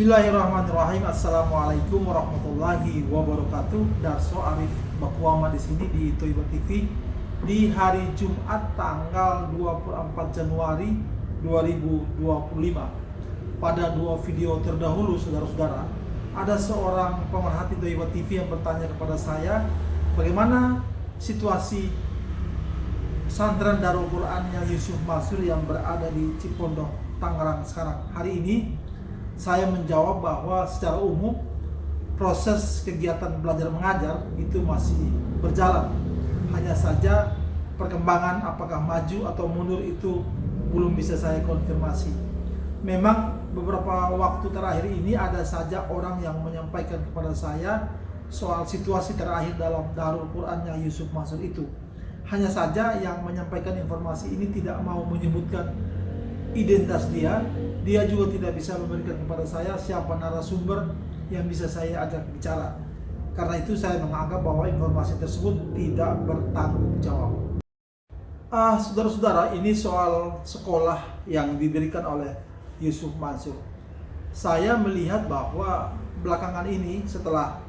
Bismillahirrahmanirrahim. Assalamualaikum warahmatullahi wabarakatuh. Darso Arif Bakuama di sini di Toiba TV di hari Jumat tanggal 24 Januari 2025. Pada dua video terdahulu, saudara-saudara, ada seorang pemerhati Toiba TV yang bertanya kepada saya, bagaimana situasi pesantren Darul Qurannya Yusuf Mansur yang berada di Cipondoh, Tangerang sekarang. Hari ini saya menjawab bahwa secara umum proses kegiatan belajar mengajar itu masih berjalan. Hanya saja perkembangan apakah maju atau mundur itu belum bisa saya konfirmasi. Memang beberapa waktu terakhir ini ada saja orang yang menyampaikan kepada saya soal situasi terakhir dalam Darul Qurannya Yusuf Mansur itu. Hanya saja yang menyampaikan informasi ini tidak mau menyebutkan identitas dia juga tidak bisa memberikan kepada saya siapa narasumber yang bisa saya ajak bicara. Karena itu saya menganggap bahwa informasi tersebut tidak bertanggung jawab. Saudara-saudara, ini soal sekolah yang didirikan oleh Yusuf Mansur. Saya melihat bahwa belakangan ini setelah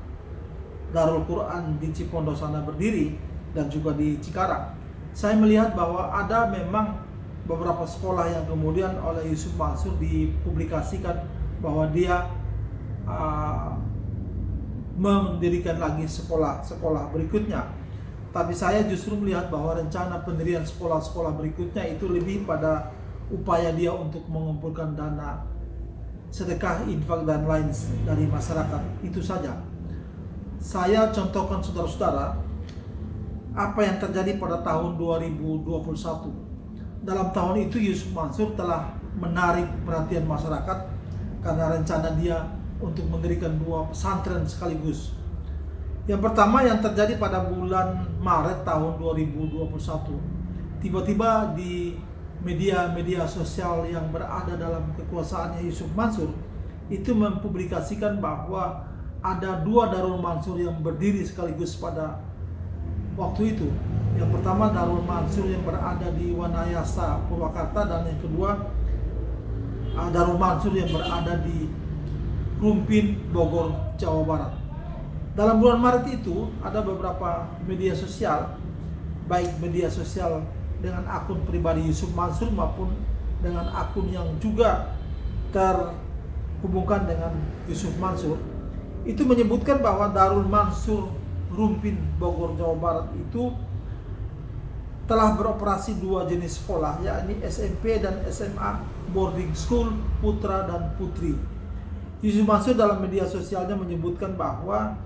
Darul Quran di Cipondoh sana berdiri dan juga di Cikarang, saya melihat bahwa ada memang beberapa sekolah yang kemudian oleh Yusuf Mansur dipublikasikan bahwa dia mendirikan lagi sekolah-sekolah berikutnya. Tapi saya justru melihat bahwa rencana pendirian sekolah-sekolah berikutnya itu lebih pada upaya dia untuk mengumpulkan dana sedekah, infak dan lain dari masyarakat. Itu saja. Saya contohkan saudara-saudara apa yang terjadi pada tahun 2021. Dalam tahun itu Yusuf Mansur telah menarik perhatian masyarakat karena rencana dia untuk mendirikan dua pesantren sekaligus. Yang pertama yang terjadi pada bulan Maret tahun 2021. Tiba-tiba di media-media sosial yang berada dalam kekuasaannya Yusuf Mansur itu mempublikasikan bahwa ada dua Darul Mansur yang berdiri sekaligus pada waktu itu. Yang pertama Darul Mansur yang berada di Wanayasa, Purwakarta, dan yang kedua Darul Mansur yang berada di Rumpin, Bogor, Jawa Barat. Dalam bulan Maret itu ada beberapa media sosial, baik media sosial dengan akun pribadi Yusuf Mansur maupun dengan akun yang juga terhubungkan dengan Yusuf Mansur, itu menyebutkan bahwa Darul Mansur Rumpin, Bogor, Jawa Barat itu telah beroperasi dua jenis sekolah, yakni SMP dan SMA boarding school putra dan putri. Yusuf Mansur dalam media sosialnya menyebutkan bahwa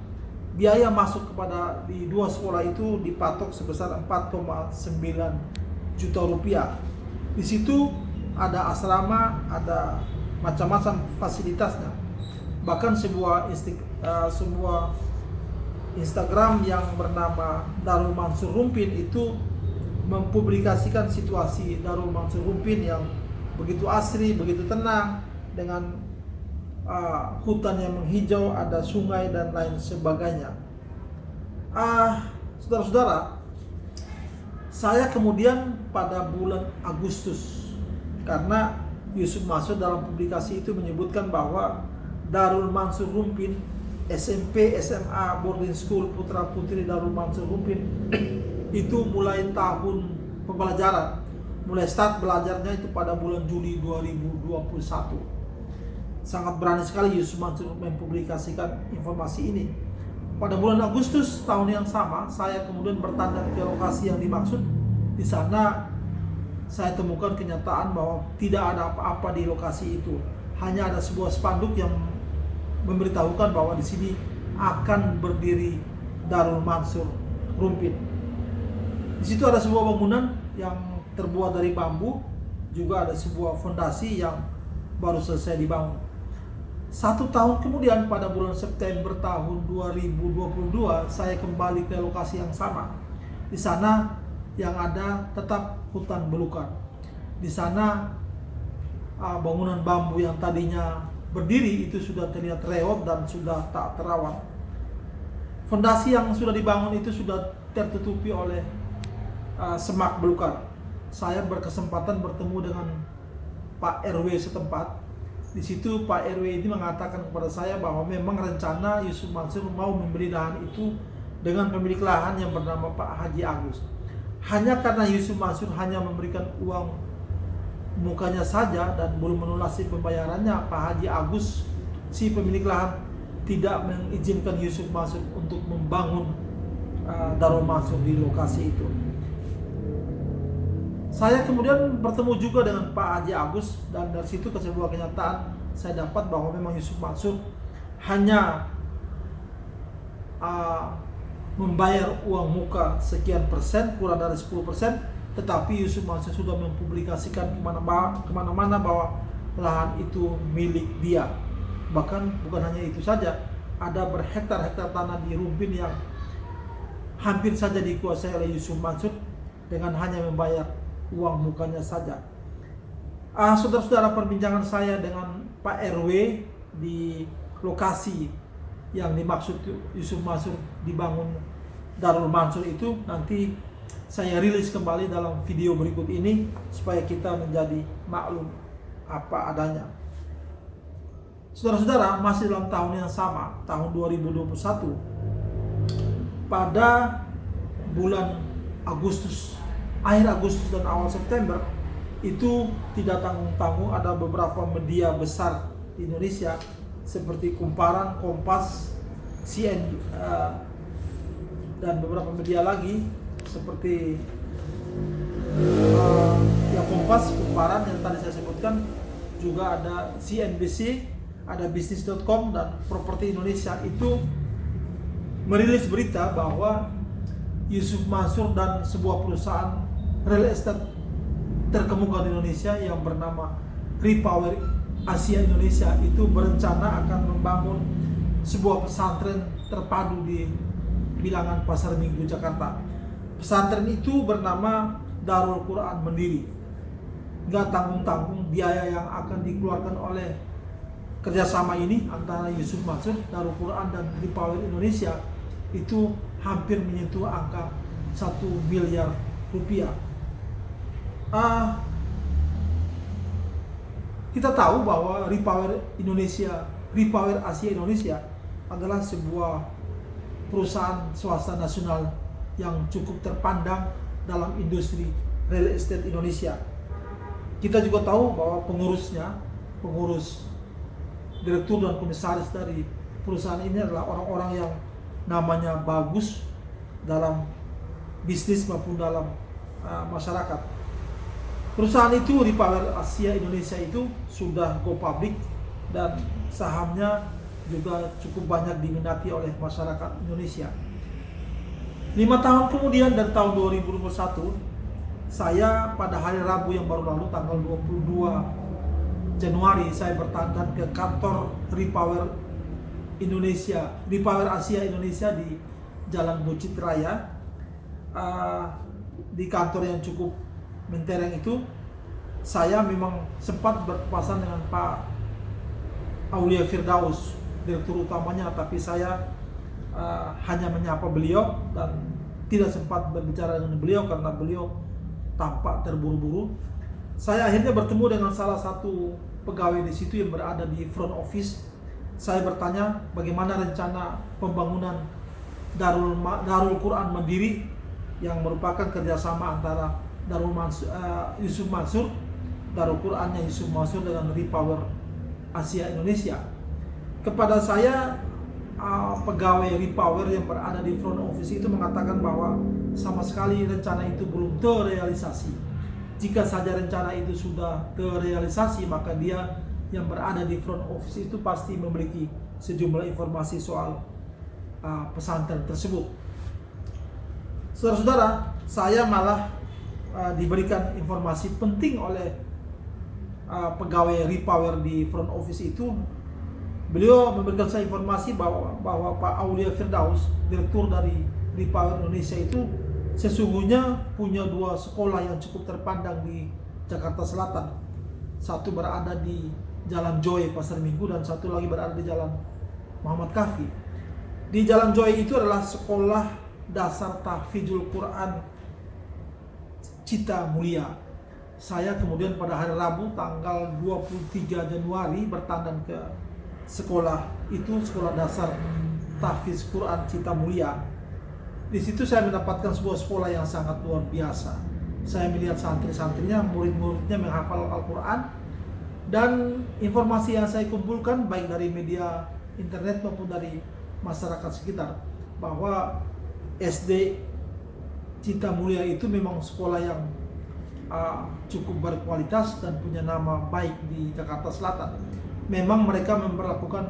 biaya masuk kepada di dua sekolah itu dipatok sebesar 4,9 juta rupiah. Di situ ada asrama, ada macam-macam fasilitasnya. Bahkan sebuah Instagram yang bernama Darul Mansur Rumpin itu mempublikasikan situasi Darul Mansur Rumpin yang begitu asri, begitu tenang, dengan hutan yang menghijau, ada sungai dan lain sebagainya. Saudara-saudara, saya kemudian pada bulan Agustus, karena Yusuf Mansur dalam publikasi itu menyebutkan bahwa Darul Mansur Rumpin SMP, SMA, boarding school, putra putri Darul Mansur Rumpin itu mulai tahun pembelajaran, mulai start belajarnya itu pada bulan Juli 2021. Sangat berani sekali Yusuf Mansur mempublikasikan informasi ini. Pada bulan Agustus tahun yang sama, saya kemudian bertandang ke lokasi yang dimaksud. Di sana saya temukan kenyataan bahwa tidak ada apa-apa di lokasi itu. Hanya ada sebuah spanduk yang memberitahukan bahwa di sini akan berdiri Darul Mansur Rumpin. Di situ ada sebuah bangunan yang terbuat dari bambu, juga ada sebuah fondasi yang baru selesai dibangun. 1 tahun kemudian pada bulan September tahun 2022 saya kembali ke lokasi yang sama. Di sana yang ada tetap hutan belukar. Di sana bangunan bambu yang tadinya berdiri itu sudah terlihat reot dan sudah tak terawat. Fondasi yang sudah dibangun itu sudah tertutupi oleh semak belukar. Saya berkesempatan bertemu dengan Pak RW setempat Di situ Pak RW ini mengatakan kepada saya bahwa memang rencana Yusuf Mansur mau membeli lahan itu dengan pemilik lahan yang bernama Pak Haji Agus. Hanya karena Yusuf Mansur hanya memberikan uang mukanya saja dan belum melunasi pembayarannya, Pak Haji Agus, si pemilik lahan, tidak mengizinkan Yusuf Mansur untuk membangun Darul Mansur di lokasi itu. Saya kemudian bertemu juga dengan Pak Haji Agus, dan dari situ ke sebuah kenyataan saya dapat bahwa memang Yusuf Mansur hanya membayar uang muka sekian persen, kurang dari 10%, tetapi Yusuf Mansur sudah mempublikasikan kemana-mana bahwa lahan itu milik dia. Bahkan bukan hanya itu saja, ada berhektar-hektar tanah di Rumbin yang hampir saja dikuasai oleh Yusuf Mansur dengan hanya membayar uang mukanya saja. Saudara-saudara, perbincangan saya dengan Pak RW di lokasi yang dimaksud Yusuf Mansur dibangun Darul Mansur itu nanti saya rilis kembali dalam video berikut ini supaya kita menjadi maklum apa adanya. Saudara-saudara, masih dalam tahun yang sama, tahun 2021, pada bulan Agustus, akhir Agustus dan awal September, itu tidak tanggung-tanggung ada beberapa media besar di Indonesia seperti Kumparan, Kompas, CNN, dan beberapa media lagi seperti yang Kompas, Kumparan yang tadi saya sebutkan, juga ada CNBC, ada bisnis.com dan Properti Indonesia, itu merilis berita bahwa Yusuf Mansur dan sebuah perusahaan real estate terkemuka di Indonesia yang bernama Repower Asia Indonesia itu berencana akan membangun sebuah pesantren terpadu di bilangan Pasar Minggu, Jakarta. Pesantren itu bernama Darul Quran Mandiri. Nggak tanggung-tanggung biaya yang akan dikeluarkan oleh kerjasama ini antara Yusuf Mansur, Darul Quran, dan Repower Indonesia itu hampir menyentuh angka 1 miliar rupiah. Kita tahu bahwa Repower Asia Indonesia adalah sebuah perusahaan swasta nasional yang cukup terpandang dalam industri real estate Indonesia. Kita juga tahu bahwa pengurus direktur dan komisaris dari perusahaan ini adalah orang-orang yang namanya bagus dalam bisnis maupun dalam masyarakat. Perusahaan itu, Repower Asia Indonesia itu, sudah go public dan sahamnya juga cukup banyak diminati oleh masyarakat Indonesia. 5 tahun kemudian, dari tahun 2021, saya pada hari Rabu yang baru lalu, tanggal 22 Januari, saya bertandang ke kantor Repower Asia Indonesia di Jalan Bucit Raya. Di kantor yang cukup mentereng itu, saya memang sempat berpapasan dengan Pak Aulia Firdaus, direktur utamanya, tapi saya hanya menyapa beliau dan tidak sempat berbicara dengan beliau karena beliau tampak terburu-buru. Saya akhirnya bertemu dengan salah satu pegawai di situ yang berada di front office. Saya bertanya bagaimana rencana pembangunan Darul Quran Mandiri yang merupakan kerjasama antara Yusuf Mansur, Darul Qurannya Yusuf Mansur dengan Repower Asia Indonesia. Kepada saya, pegawai Repower yang berada di front office itu mengatakan bahwa sama sekali rencana itu belum terrealisasi. Jika saja rencana itu sudah terrealisasi, maka dia yang berada di front office itu pasti memiliki sejumlah informasi soal pesantren tersebut. Saudara-saudara, saya malah diberikan informasi penting oleh pegawai Repower di front office itu. Beliau memberikan saya informasi bahwa Pak Aulia Firdaus, direktur dari Repower Indonesia itu, sesungguhnya punya 2 sekolah yang cukup terpandang di Jakarta Selatan. Satu berada di Jalan Joy Pasar Minggu dan satu lagi berada di Jalan Muhammad Kafi. Di Jalan Joy itu adalah sekolah dasar tahfidzul Quran Cita Mulia. saya kemudian pada hari Rabu tanggal 23 Januari bertandang ke sekolah itu, sekolah dasar Tahfiz Quran Cita Mulia. Di situ saya mendapatkan sebuah sekolah yang sangat luar biasa. Saya melihat santri-santrinya, murid-muridnya menghafal Al-Quran, dan informasi yang saya kumpulkan baik dari media internet maupun dari masyarakat sekitar, bahwa SD Cita Mulia itu memang sekolah yang cukup berkualitas dan punya nama baik di Jakarta Selatan. Memang mereka memperlakukan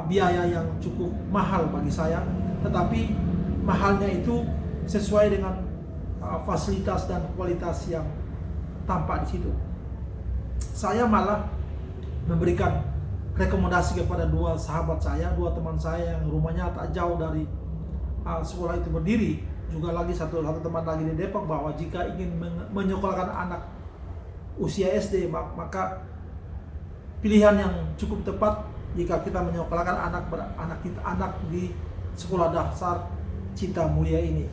biaya yang cukup mahal bagi saya, tetapi mahalnya itu sesuai dengan fasilitas dan kualitas yang tampak di situ. Saya malah memberikan rekomendasi kepada dua sahabat saya, dua teman saya yang rumahnya tak jauh dari sekolah itu berdiri, juga lagi satu teman lagi di Depok, bahwa jika ingin menyekolahkan anak usia SD, maka pilihan yang cukup tepat jika kita menyekolahkan anak di sekolah dasar Cita Mulia ini.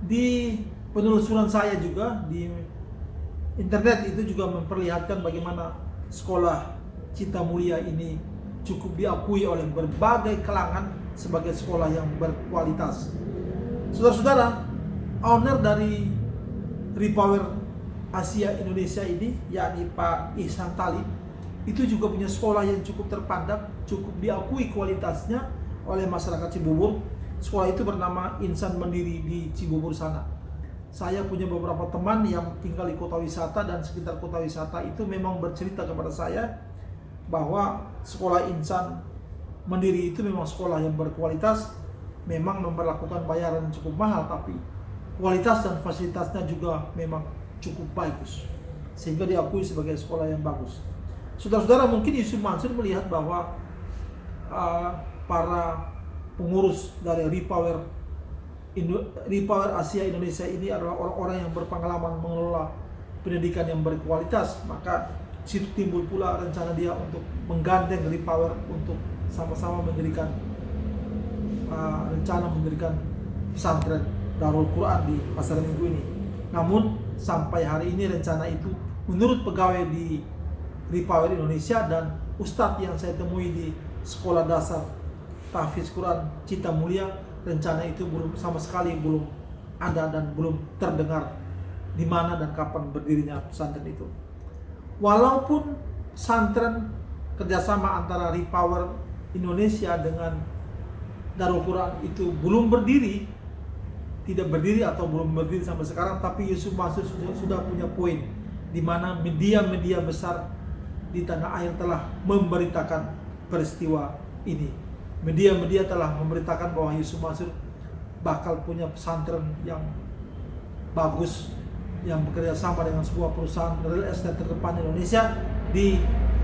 Di penelusuran saya juga di internet itu juga memperlihatkan bagaimana sekolah Cita Mulia ini cukup diakui oleh berbagai kalangan sebagai sekolah yang berkualitas. Saudara-saudara, owner dari Repower Asia Indonesia ini, yakni Pak Ihsan Talib, itu juga punya sekolah yang cukup terpandang, cukup diakui kualitasnya oleh masyarakat Cibubur. Sekolah itu bernama Insan Mandiri di Cibubur sana. Saya punya beberapa teman yang tinggal di kota wisata dan sekitar kota wisata itu memang bercerita kepada saya bahwa sekolah Insan Mandiri itu memang sekolah yang berkualitas, memang memperlakukan bayaran cukup mahal, tapi kualitas dan fasilitasnya juga memang cukup bagus, sehingga diakui sebagai sekolah yang bagus. Saudara-saudara, mungkin Yusuf Mansur melihat bahwa para pengurus dari Repower Asia Indonesia ini adalah orang-orang yang berpengalaman mengelola pendidikan yang berkualitas, maka situ timbul pula rencana dia untuk menggandeng Repower untuk sama-sama mendirikan rencana mendirikan pesantren Darul Quran di Pasar Minggu ini. Namun sampai hari ini rencana itu menurut pegawai di Repower Indonesia dan ustadz yang saya temui di sekolah dasar Tahfiz Quran Cita Mulia, rencana itu sama sekali belum ada dan belum terdengar di mana dan kapan berdirinya pesantren itu. Walaupun pesantren kerjasama antara Repower Indonesia dengan Darul Quran itu belum berdiri, tidak berdiri atau belum berdiri sampai sekarang, tapi Yusuf Mansur sudah punya poin di mana media-media besar di tanah air telah memberitakan peristiwa ini. Media-media telah memberitakan bahwa Yusuf Mansur bakal punya pesantren yang bagus, yang bekerja sama dengan sebuah perusahaan real estate terdepan Indonesia di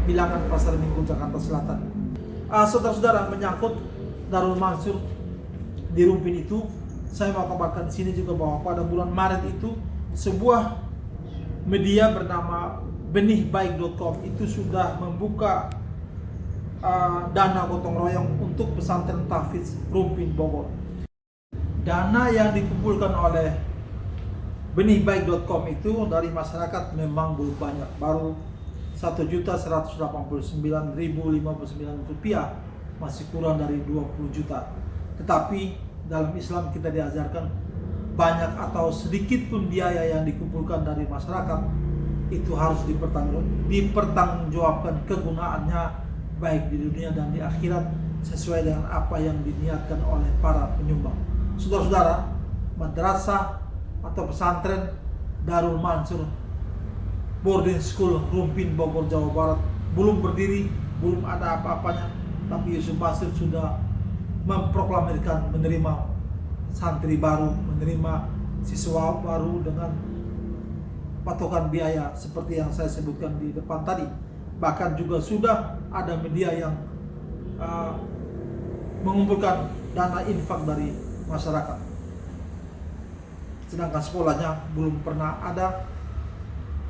bilangan Pasar Minggu Jakarta Selatan. Saudara-saudara, menyangkut Darul Mansur di Rumpin itu, saya mau kabarkan di sini juga bahwa pada bulan Maret itu sebuah media bernama benihbaik.com itu sudah membuka dana gotong royong untuk pesantren Tahfiz Rumpin Bogor. Dana yang dikumpulkan oleh benihbaik.com itu dari masyarakat memang belum banyak, baru 1.189.059 rupiah, masih kurang dari 20 juta. Tetapi dalam Islam kita diajarkan banyak atau sedikit pun biaya yang dikumpulkan dari masyarakat itu harus dipertanggungjawabkan kegunaannya baik di dunia dan di akhirat sesuai dengan apa yang diniatkan oleh para penyumbang. Saudara-saudara, madrasah atau pesantren Darul Mansur Boarding School Rumpin Bogor Jawa Barat belum berdiri, belum ada apa-apanya, tapi Yusuf Mansur sudah memproklamirkan menerima santri baru, menerima siswa baru dengan patokan biaya seperti yang saya sebutkan di depan tadi. Bahkan juga sudah ada media yang mengumpulkan dana infak dari masyarakat, sedangkan sekolahnya belum pernah ada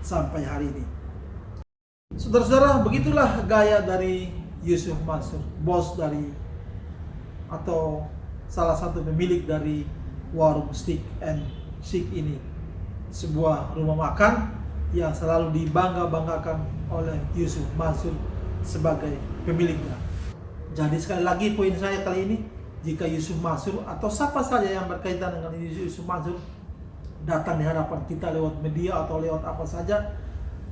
sampai hari ini. Saudara-saudara, begitulah gaya dari Yusuf Mansur, bos dari atau salah satu pemilik dari warung Steak and Chic ini, sebuah rumah makan yang selalu dibangga-banggakan oleh Yusuf Mansur sebagai pemiliknya. Jadi sekali lagi poin saya kali ini, jika Yusuf Mansur atau siapa saja yang berkaitan dengan Yusuf Mansur datang di hadapan kita lewat media atau lewat apa saja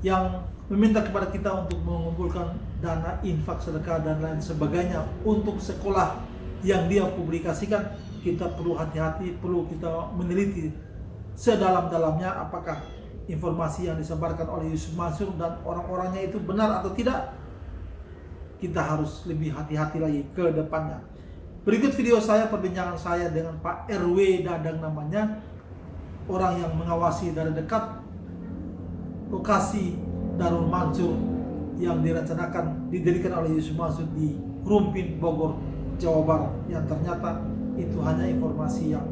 yang meminta kepada kita untuk mengumpulkan dana infak, sedekah dan lain sebagainya untuk sekolah yang dia publikasikan, kita perlu hati-hati, perlu kita meneliti sedalam-dalamnya apakah informasi yang disebarkan oleh Yusuf Mansur dan orang-orangnya itu benar atau tidak. Kita harus lebih hati-hati lagi ke depannya. Berikut video saya, perbincangan saya dengan Pak RW Dadang namanya, orang yang mengawasi dari dekat lokasi Darul Mansur yang direncanakan didirikan oleh Yusuf Mansur di Rumpin, Bogor, Jawa Barat, yang ternyata itu hanya informasi yang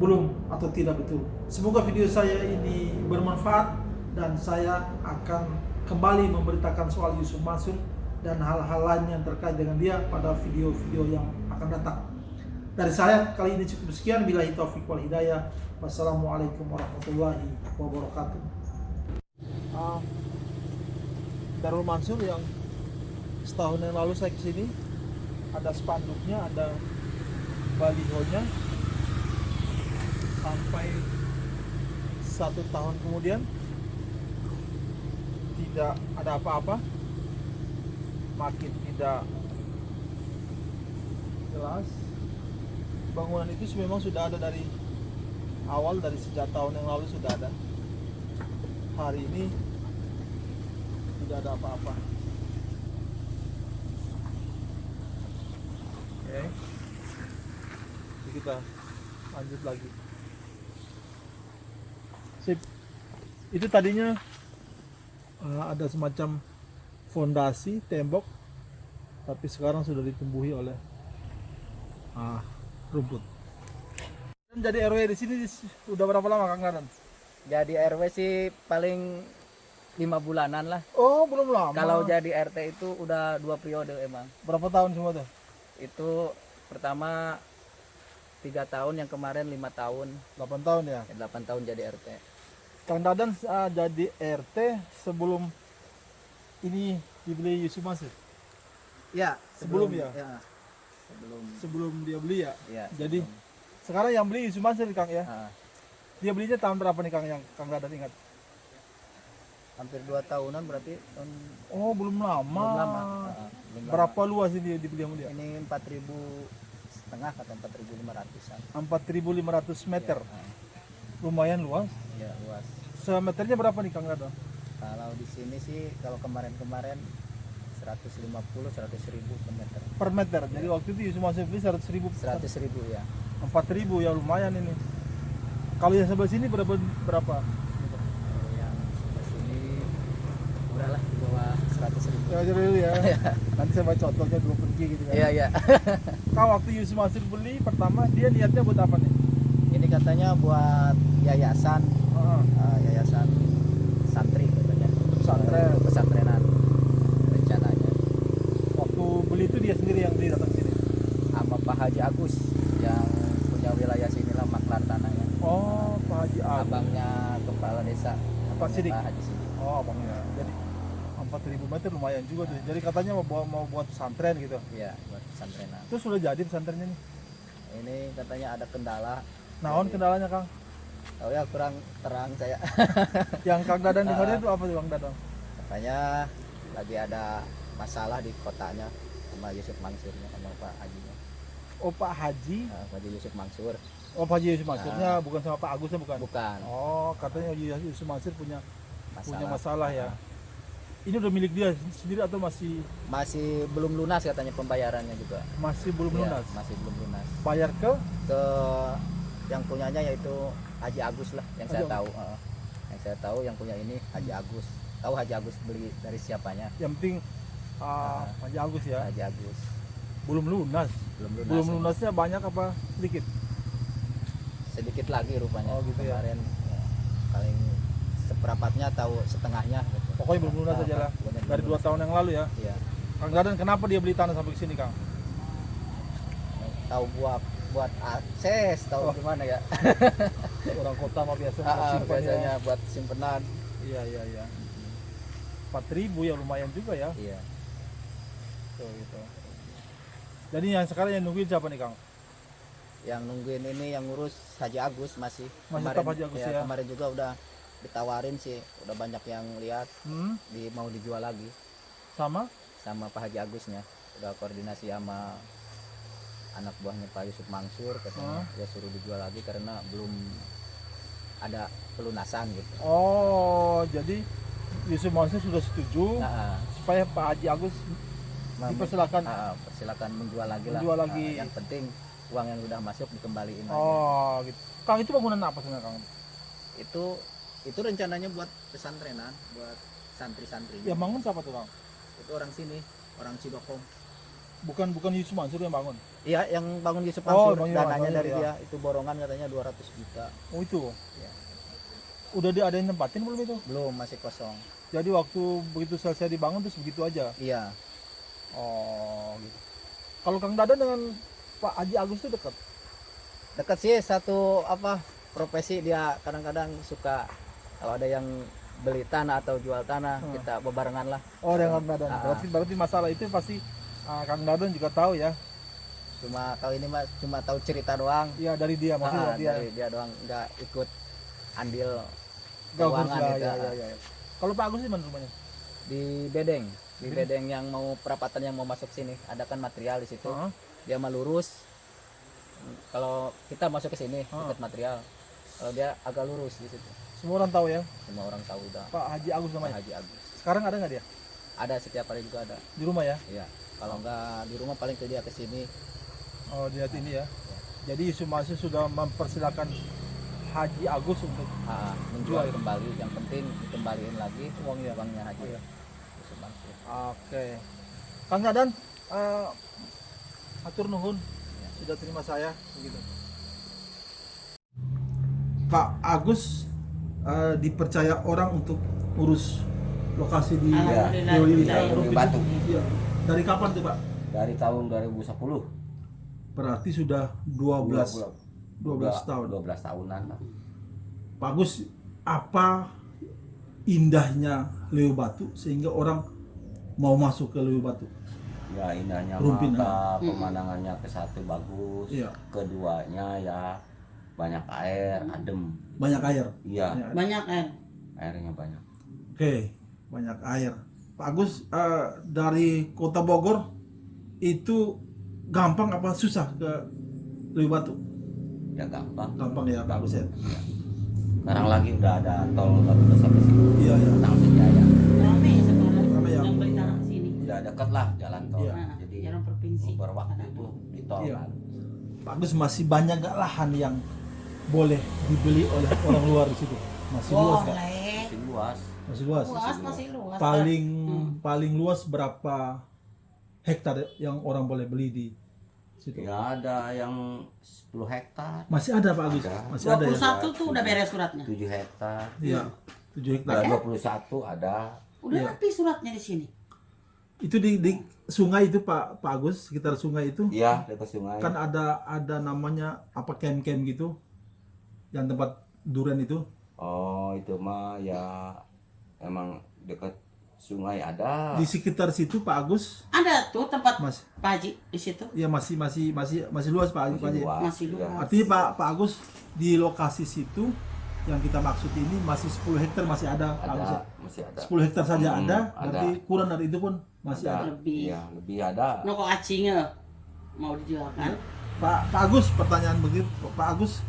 belum atau tidak betul. Semoga video saya ini bermanfaat dan saya akan kembali memberitakan soal Yusuf Mansur dan hal-hal lain yang terkait dengan dia pada video-video yang akan datang. Dari saya kali ini cukup sekian. Billahi taufiq wal hidayah. Wassalamualaikum warahmatullahi wabarakatuh. Darul Mansur yang setahun yang lalu saya kesini, ada spanduknya, ada balihonya. Sampai 1 tahun kemudian tidak ada apa-apa, makin tidak jelas. Bangunan itu memang sudah ada dari awal, dari sejak tahun yang lalu sudah ada. Hari ini tidak ada apa-apa. Oke, jadi kita lanjut lagi. Sip. Itu tadinya ada semacam fondasi tembok, tapi sekarang sudah ditumbuhi oleh rumput. Jadi RW di sini udah berapa lama Kang Dadan? Jadi RW sih paling 5 bulanan lah. Oh, belum lama. Kalau jadi RT itu udah 2 periode emang. Berapa tahun semua tuh? Itu pertama 3 tahun, yang kemarin 5 tahun. 8 tahun ya? 8 tahun jadi RT. Kang Dadan jadi RT sebelum ini dibeli Yusuf Mansur? Ya, Sebelum ya? Sebelum dia beli ya? Ya, Jadi sebelum. sekarang yang beli Yusuf Mansur Kang ya? Dia belinya tahun berapa nih Kang, yang Kang Dadan ingat? Hampir 2 tahunan berarti. Oh, belum lama. Belum lama. Belum lama. Berapa luas ini dibeli sama dia? Ini 4.500 atau 4.500-an. 4.500 meter. Ya, Lumayan luas. ya luas. Semeternya berapa nih Kang Dadan? Kalau di sini sih kalau kemarin 150 100.000 per meter. Per meter. Jadi waktu itu Yusuf Mansur beli 100.000. 100.000 ya. 4.000 ya, lumayan ini. Kalau yang sebelah sini berapa? Kalau yang sebelah sini udahlah di bawah 100.000. Ya dulu ya. Nanti saya baca contohnya dulu pergi gitu kan. Iya, iya. Kalau waktu Yusuf Mansur beli pertama, dia niatnya buat apa nih? Ini katanya buat yayasan, yayasan santri katanya. Pesantrenan rencananya. Waktu beli itu dia sendiri yang beli datang sini. Sama Pak Haji Agus yang punya wilayah sini lah, maklar tanahnya. Oh, Pak Haji Agus. Abangnya kepala desa. Pak Sidik. Pak Haji Sidik. Oh, abangnya. Jadi 4.000 meter lumayan juga tuh. Jadi katanya mau buat pesantren gitu. Iya, buat pesantrenan. Terus sudah jadi pesantrennya nih. Ini katanya ada kendala. Naon Jadi, kendalanya Kang? oh ya kurang terang saya. Yang Kang Dadan di sana itu apa tuh Kang Dadan? Katanya lagi ada masalah di kotanya sama Yusuf Mansurnya, sama Pak Hajinya. Oh, Pak Haji. Pak Haji Yusuf Mansur. Oh, Pak Haji Yusuf Mansurnya bukan sama Pak Agusnya bukan? Bukan. Oh, katanya Yusuf Mansur punya masalah ya. Ah. Ini udah milik dia sendiri atau masih belum lunas katanya pembayarannya juga. belum Iya, lunas? masih belum lunas. Bayar ke Yang punyanya yaitu Haji Agus lah, yang saya Haji tahu. Yang saya tahu yang punya ini Haji Agus. Tahu Haji Agus beli dari siapanya? yang penting Haji Agus ya. Haji Agus. Belum lunas. Belum lunas. Belum lunasnya banyak apa sedikit? Sedikit lagi rupanya. Oh, gitu ya. Kemarin ya, paling seperempatnya tahu setengahnya gitu. Pokoknya belum lunas aja lah. Pokoknya Dari belum 2 tahun yang lalu ya. Iya. Kang Dadan kenapa dia beli tanah sampai ke sini Kang? Tahu buat buat akses tahu gimana ya. Orang kota mah biasa simpan Biasanya ya. buat simpenan. Iya. 4.000 ya lumayan juga ya. Iya. Tuh, gitu. Jadi yang sekarang yang nungguin siapa nih Kang? Yang nungguin ini yang ngurus Haji Agus masih. Masih tetap Haji Agus ya? Kemarin juga udah ditawarin sih, udah banyak yang lihat mau dijual lagi Sama? sama Pak Haji Agusnya. Udah koordinasi sama anak buahnya Pak Yusuf Mansur, katanya dia suruh dijual lagi karena belum ada pelunasan gitu. Oh, jadi Yusuf Mansur sudah setuju Nah, supaya Pak Haji Agus dipersilakan. persilakan menjual lagi Menjual lah. lagi. Yang penting uang yang udah masuk dikembaliin lagi. Oh, gitu. Kang, itu bangunan apa sebenarnya Kang? Itu rencananya buat pesantrenan, buat santri-santri. Yang bangun siapa tuh Kang? Itu orang sini, orang Cidokong. Bukan Yusuf Mansur yang bangun. Iya, yang bangun Yusuf Oh, Mansur, Bang dananya Mansur, dari ya. dia. Itu borongan katanya 200 juta. Oh, itu. Ya. Udah ada yang nempatin belum itu? Belum, masih kosong. Jadi waktu begitu selesai dibangun terus begitu aja. Iya. Oh, gitu. Kalau Kang Dadan dengan Pak Haji Agus itu dekat. Dekat sih, satu profesi. Dia kadang-kadang suka kalau ada yang beli tanah atau jual tanah, kita bebarengan lah. Oh, dengan Kang Dadan. Berarti masalah itu pasti Kang Dadan juga tahu ya. Cuma kalau ini mah cuma tahu cerita doang. Iya, dari dia maksudnya Dari dia doang, nggak ikut andil Gabung keuangan lah, gitu. ya. Kalau Pak Agus di mana rumahnya? Di Bedeng, yang mau perapatan yang mau masuk sini, ada kan material di situ. Dia mah lurus. Kalau kita masuk ke sini ikut material. Kalau dia agak lurus di situ. Semua orang tahu ya. Semua orang tahu udah. Pak Haji Agus namanya. Pak Haji Agus. Sekarang ada nggak dia? Ada, setiap hari juga ada. Di rumah ya? Iya. Kalau nggak di rumah paling ke dia ke sini. Oh, dilihat ini ya. Jadi Yusuf Mansur sudah mempersilakan Haji Agus untuk Menjual kembali. Yang penting dikembaliin lagi uangnya. Haji. Oh, iya. Yusuf Mansur. Oke. Kang Dadan, atur nuhun sudah terima saya begitu. Pak Agus dipercaya orang untuk urus lokasi di Lewi Batu. Iya. Dari kapan tuh Pak? Dari tahun 2010. Berarti sudah 12 tahun. 12 tahunan lah. Pak Agus, apa indahnya Lewi Batu sehingga orang mau masuk ke Lewi Batu? Ya indahnya Rumpin, mata, pemandangannya ke satu bagus, Iya. keduanya ya banyak air, adem. Banyak air. Iya, Banyak airnya banyak. Oke, banyak air. Pak Agus, dari Kota Bogor itu gampang apa susah ke Lewi Batu? Ya gampang. Gampang ya Pak Agus ya. Iya. Sekarang lagi udah ada tol baru udah sampai sini. Iya ya. Langsung jaya. rame ya sekarang Rame ya. yang beli tanah sini. Udah deket lah jalan tol. Iya. Jadi Jalan provinsi. beberapa waktu itu di tol Iya. kan. Pak Agus, masih banyak gak lahan yang boleh dibeli oleh orang luar di situ? Masih luas nggak? Boleh. Masih luas. Masih luas. Masih luas. Paling luas berapa hektar yang orang boleh beli di situ? Ya ada yang 10 hektar, Masih ada Pak Agus? Ada. Masih ada ya? 21 tuh udah beres suratnya. 7 hektar. Iya. 7 hektar. Ada 21 ada. Udah Iya. rapi suratnya di sini. Itu di sungai itu Pak Agus, sekitar sungai itu Iya, dekat sungai. kan ada namanya apa kem-kem gitu, yang tempat durian itu. Oh, itu mah ya emang dekat sungai ada. Di sekitar situ Pak Agus, Ada tuh tempat Mas, Pak Haji di situ. ya masih luas Pak Haji. Masih Iya. luas. Artinya Pak Agus, di lokasi situ yang kita maksud ini masih 10 hektar masih ada Pak Agus. Ada, Ya? masih ada. 10 hektar saja ada, ada. berarti kurang dari itu pun masih ada. Lebih. Iya, lebih ada. Noko acingnya mau dijual kan? Pak Agus, pertanyaan begitu, Pak Agus,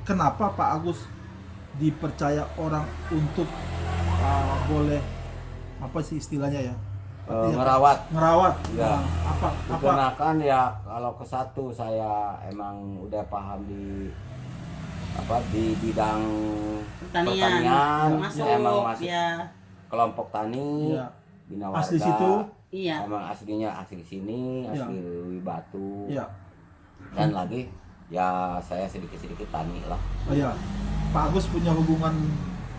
kenapa Pak Agus dipercaya orang untuk boleh apa sih istilahnya ya? Artinya Ngerawat. ngerawat. Iya. Nah, apa Digunakan ya kalau ke satu saya emang udah paham di bidang Pertanian. Saya emang Masuk masuk ya. kelompok tani, Iya. bina warga. Asli situ? Iya. Emang aslinya asli sini, Iya. asli Lewi Batu. Iya. Dan lagi ya saya sedikit-sedikit tani lah. Oh iya. Pak Agus punya hubungan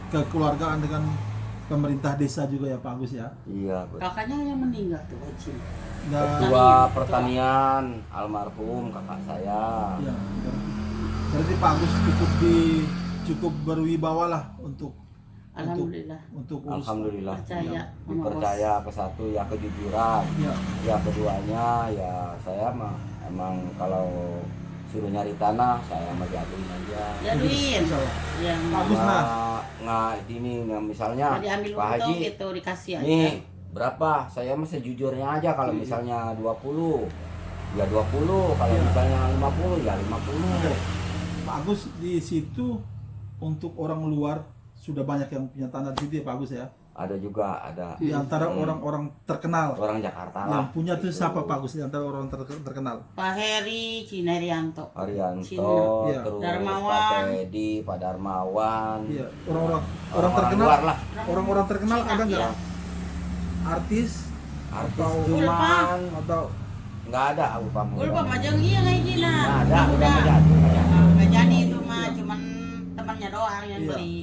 kekeluargaan dengan pemerintah desa juga ya Pak Agus ya. Iya, betul. Kakaknya yang meninggal tuh Haji. Nah, Ketua pertanian almarhum kakak saya. iya. Berarti Pak Agus cukup berwibawa lah untuk Alhamdulillah. urus. Alhamdulillah. Percaya sama bos. Dipercaya ke satu ya kejujuran. Ya. Ya keduanya ya saya mah emang kalau suruh nyari tanah saya mah jaduin aja. Jaduin. Insya Allah. Yang Bagus, nah. Nggak ini nggak misalnya mau diambil Pak untung Haji gitu dikasih aja. nih berapa saya mah sejujurnya aja kalau misalnya 20 ya 20 kalau misalnya 50 ya 50. Pak Agus di situ untuk orang luar sudah banyak yang punya tanah di situ ya Pak Agus ya. Ada juga ada Di antara orang-orang terkenal orang Jakarta yang lah punya tuh gitu. siapa Pak Agus di antara orang terkenal? Pak Heri Cinerianto. Arianto, Cina. Iya. terus Darmawan. Pak Teddy, Pak Darmawan, Iya, orang orang terkenal. luar lah, Orang-orang terkenal Cina, ada nggak? iya. Artis artis Atau- cuman atau nggak ada aku kamu. Ulpa majang iya kayak gini. Nggak ada, udah Udah. nggak jadi. Nggak jadi itu mah cuman temannya doang yang Iya. beli.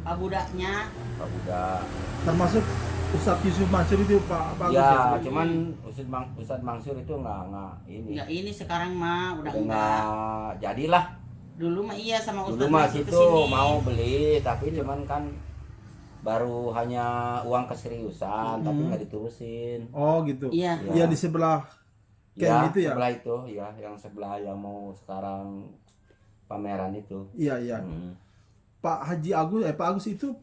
Pak budaknya. Pak Buddha. termasuk Ustadz Yusuf Mansur itu Pak Agus Ya, cuman Ustadz Mansur itu nggak ini, Enggak ini sekarang mah udah udah enggak. nggak jadilah. Dulu mah iya sama Dulu Ustaz mah Mansur situ kesini. mau beli, tapi cuman kan baru hanya uang keseriusan, tapi nggak diterusin. Oh gitu. Iya. Iya di sebelah camp itu ya? Sebelah itu ya, yang sebelah yang mau sekarang pameran itu. Iya iya. Hmm. Pak Agus itu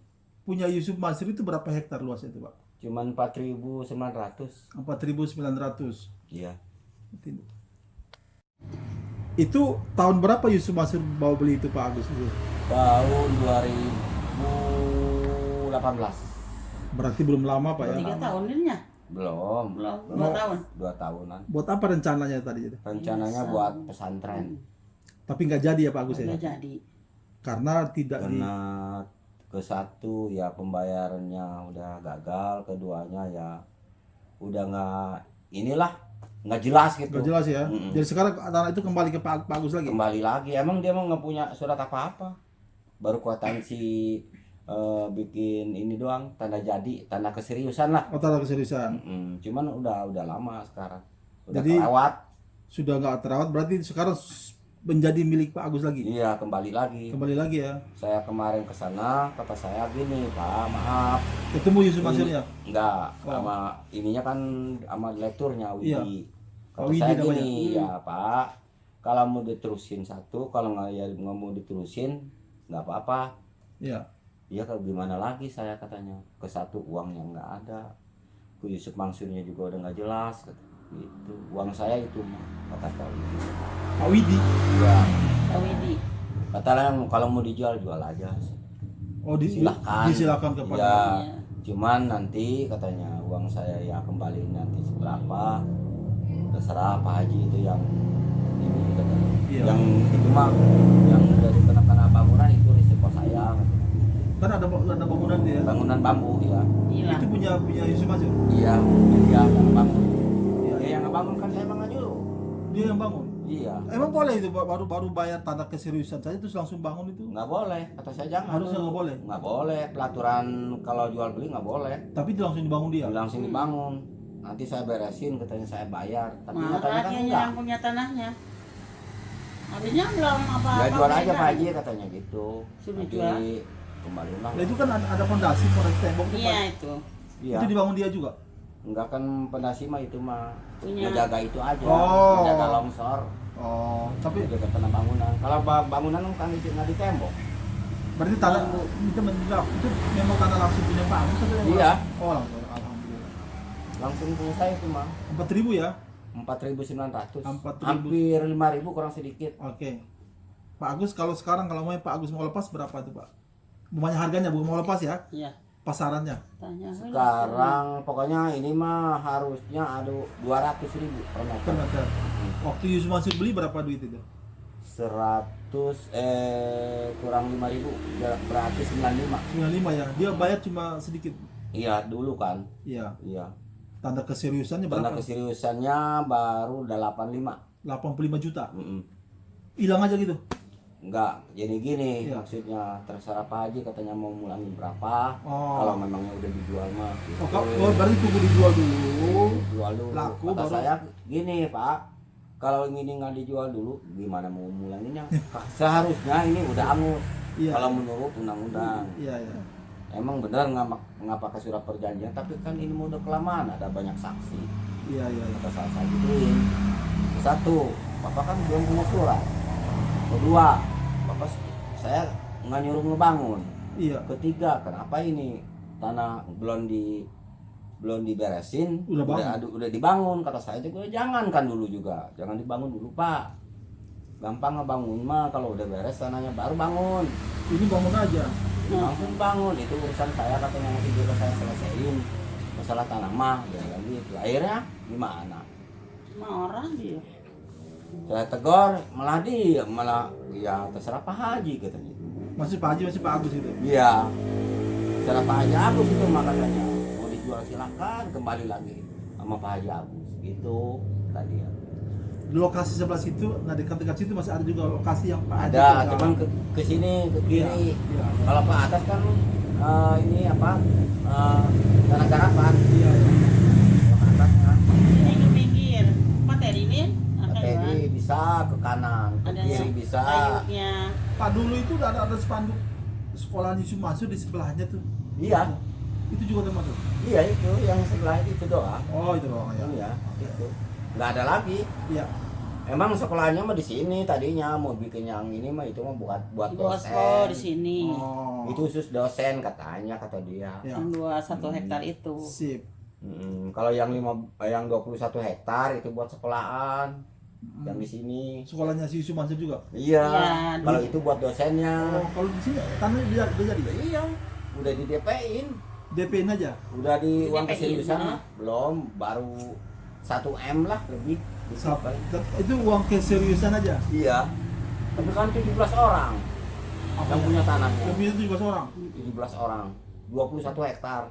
punya Yusuf Mansur itu berapa hektar luas itu Pak? Cuman 4.900. 4.900. Iya. Itu tahun berapa Yusuf Mansur bawa beli itu Pak Agus itu? Tahun 2018. Berarti belum lama Pak ya? 3 tahun ininya. Belum. Belum, Oh. 2 tahun. 2 tahunan. Buat apa rencananya tadi itu? Rencananya Bisa. buat pesantren. Tapi nggak jadi ya Pak Agus ya? Enggak jadi. Karena tidak di Karena ke satu ya pembayarannya udah gagal, keduanya ya udah nggak jelas gitu. nggak jelas ya. Mm-mm. Jadi sekarang tanah itu kembali ke Pak Agus lagi. Kembali lagi, emang dia mau nggak punya surat apa-apa, baru kuatansi bikin ini doang, tanda jadi, tanda keseriusan lah. Oh, tanah keseriusan. Cuman udah lama sekarang, udah Jadi- kelewat. Sudah nggak terawat berarti sekarang menjadi milik Pak Agus lagi. Iya, kembali lagi. Kembali lagi ya. Saya kemarin ke sana, kata saya gini, Pak, maaf, Ketemu Yusuf Mansurnya. enggak, Oh. sama ininya kan sama direkturnya Iya. Widi. Pak Kata Widi saya namanya. gini, ya Pak, kalau mau diterusin satu, kalau nggak mau diterusin nggak apa-apa. Iya. Iya, kalau gimana lagi saya katanya, ke satu uangnya nggak ada, ke Yusuf Mansurnya juga udah nggak jelas, gitu. Uang saya itu kata Pak Widi. Pak Widi. Ya, Pak Widi. katanya kalau mau dijual jual aja. Oh, Silahkan. disilakan kepada. Ya, Iya. cuman nanti katanya uang saya ya kembali nanti seberapa, terserah Pak Haji itu yang ini katanya. Iya. Yang itu mah yang dari kena bangunan itu risiko saya. Kan ada bangunan dia. Bangunan bambu ya. Hilang. Itu punya Yusuf Mansur. Iya, dia yang bangun. Iya. Dia yang ngebangun kan saya mah nyuruh. Dia yang bangun. Iya. Emang boleh itu baru bayar tanda keseriusan saja terus langsung bangun itu? Nggak boleh, kata saya jangan. Harusnya nggak boleh. Nggak boleh, pelaturan kalau jual beli nggak boleh. Tapi itu langsung dibangun dia. Langsung dibangun. Nanti saya beresin, katanya saya bayar. Tapi Marah katanya kan dia enggak. yang punya tanahnya. Habisnya belum apa-apa. Ya jual aja kan. Pak Haji katanya gitu. Suruh Nanti jual. kembali lah. Nah, itu kan ada fondasi tembok itu, Iya Pak. itu. Iya. Itu dibangun dia juga. Enggak kan pendasi mah itu mah Punya. ngejaga itu aja. Oh. Ngejaga longsor. Oh, tapi Ngejaga tanah bangunan. Kalau bangunan kan itu nggak di tembok. berarti tanah itu menjawab itu memang tanah langsung punya Pak Agus atau yang Iya. Oh, langsung. Alhamdulillah. Langsung punya saya itu mah 4.000 ya? 4.900. 4.000. Hampir 5.000 kurang sedikit. Oke. Pak Agus kalau sekarang kalau mau Pak Agus mau lepas berapa tuh, Pak? Bukannya harganya bukan mau lepas ya? Iya. Pasarannya. Tanya heula. Sekarang pokoknya ini mah harusnya ada 200.000 per meter. Kan ada. Waktu Yusuf Mansur beli berapa duit itu? 100 kurang 5.000 ya, berarti 95. 95 ya. Dia bayar cuma sedikit. Iya dulu kan. Iya. Iya. Tanda keseriusannya Tanda berapa? keseriusannya baru 85. 85 juta. Mm-mm. Hilang aja gitu. Enggak, jadi gini Iya. maksudnya terserah Pak Haji katanya mau mulangin berapa. Oh. Kalau memangnya udah dijual mah. Oh, berarti tunggu dijual dulu. Dijual dulu. laku Kata baru- saya gini Pak, kalau ini nggak dijual dulu gimana mau mulanginya? Seharusnya ini udah angus. Iya. Kalau menurut undang-undang. Iya, iya. Emang benar nggak pakai surat perjanjian, tapi kan ini mau udah kelamaan, ada banyak saksi. Iya, iya. Kata saya gituin. Satu, Bapak kan belum punya surat. Kedua, Bapak saya nggak nyuruh ngebangun. Iya. Ketiga, kenapa ini tanah belum diberesin, udah dibangun? Kata saya juga jangan kan dulu juga, jangan dibangun dulu Pak. Gampang ngebangun mah kalau udah beres tanahnya baru bangun. Ini bangun aja. Langsung bangun, itu urusan saya katanya nanti juga saya selesaiin masalah tanah mah, ya gitu. Akhirnya gimana? Cuma orang dia. Saya tegur, malah ya terserah Pak Haji katanya. Masih Pak Haji, masih Pak Agus itu. Iya, terserah Pak Haji Agus itu makanya mau dijual silakan, kembali lagi sama Pak Haji Agus gitu tadi ya. Di lokasi sebelah situ, nah dekat-dekat situ masih ada juga lokasi yang Pak Haji Ada, pegang. cuman ke sini ke kiri. Iya. Kalau Pak atas kan ini apa? Tanah garapan. Iya, iya. Yang atasnya. Ini ke pinggir. Materi ini akan Jadi bisa ke kanan, ke ada kiri yang bisa. kayunya. Pak dulu itu ada spanduk sekolah Yusuf Mansur di sebelahnya tuh. Iya, Itu juga termasuk. iya itu yang sebelah itu doang. Oh, itu doang ya. Iya, itu. Nggak ada lagi. Iya. Emang sekolahnya mah di sini tadinya mau bikin yang ini mah itu mah buat dosen. Bosco di sini. Oh. Itu khusus dosen katanya kata dia. Ya. Yang 21 hektar itu. Sip. Kalau yang 21 hektar itu buat sekolahan. Yang di sini. Sekolahnya si Yusuf Mansur juga. Iya. Iya, Kalau itu buat dosennya. Oh, kalau di sini tanahnya udah jadi. Iya. Udah di DP-in. DP-in aja. Udah di uang DP-in, keseriusan nah. mah belum, baru 1 M lah lebih. Itu uang keseriusan aja. Iya. Tapi kan 17 orang yang punya tanahnya. Yang punya 17 orang. 17 orang. 21 hektar.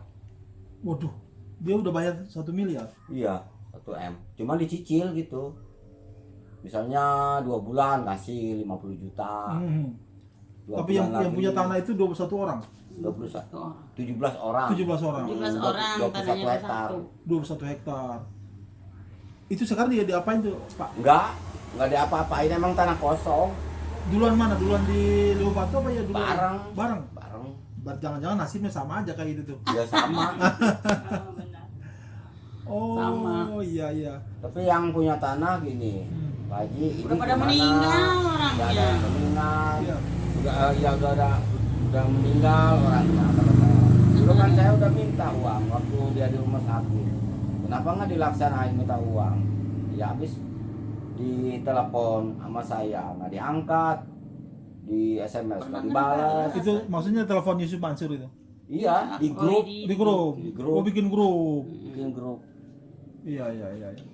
Waduh. Dia udah bayar 1 miliar. Iya, 1 M. Cuma dicicil gitu. Misalnya 2 bulan kasih 50 juta. 2 Tapi yang bulan punya lagi tanah itu 21 orang. 17 orang. 17 orang. 17 orang 21 tanahnya hektar. satu. 21 hektar. Itu sekarang dia diapain tuh, Pak? Enggak diapa-apain, emang tanah kosong. Duluan mana? Duluan di Leopardo apa ya duluan? Bareng. Bareng. Bareng. Jangan-jangan nasibnya sama aja kayak gitu tuh. Ya sama. Oh, Sama. iya iya. Tapi yang punya tanah gini, Pak Haji, ini Udah pada gimana? meninggal Udah ada orangnya. yang meninggal. Iya. Udah meninggal orangnya. Kata saya. Dulu kan saya udah minta uang waktu dia di rumah sakit. Kenapa nggak dilaksanain minta uang? Ya habis ditelepon sama saya nggak diangkat, di SMS nggak dibalas. Itu maksudnya telepon Yusuf Mansur itu. Iya, di Oh, grup, Di grup. Di grup. Oh, bikin grup. bikin grup. Iya iya iya. Iya.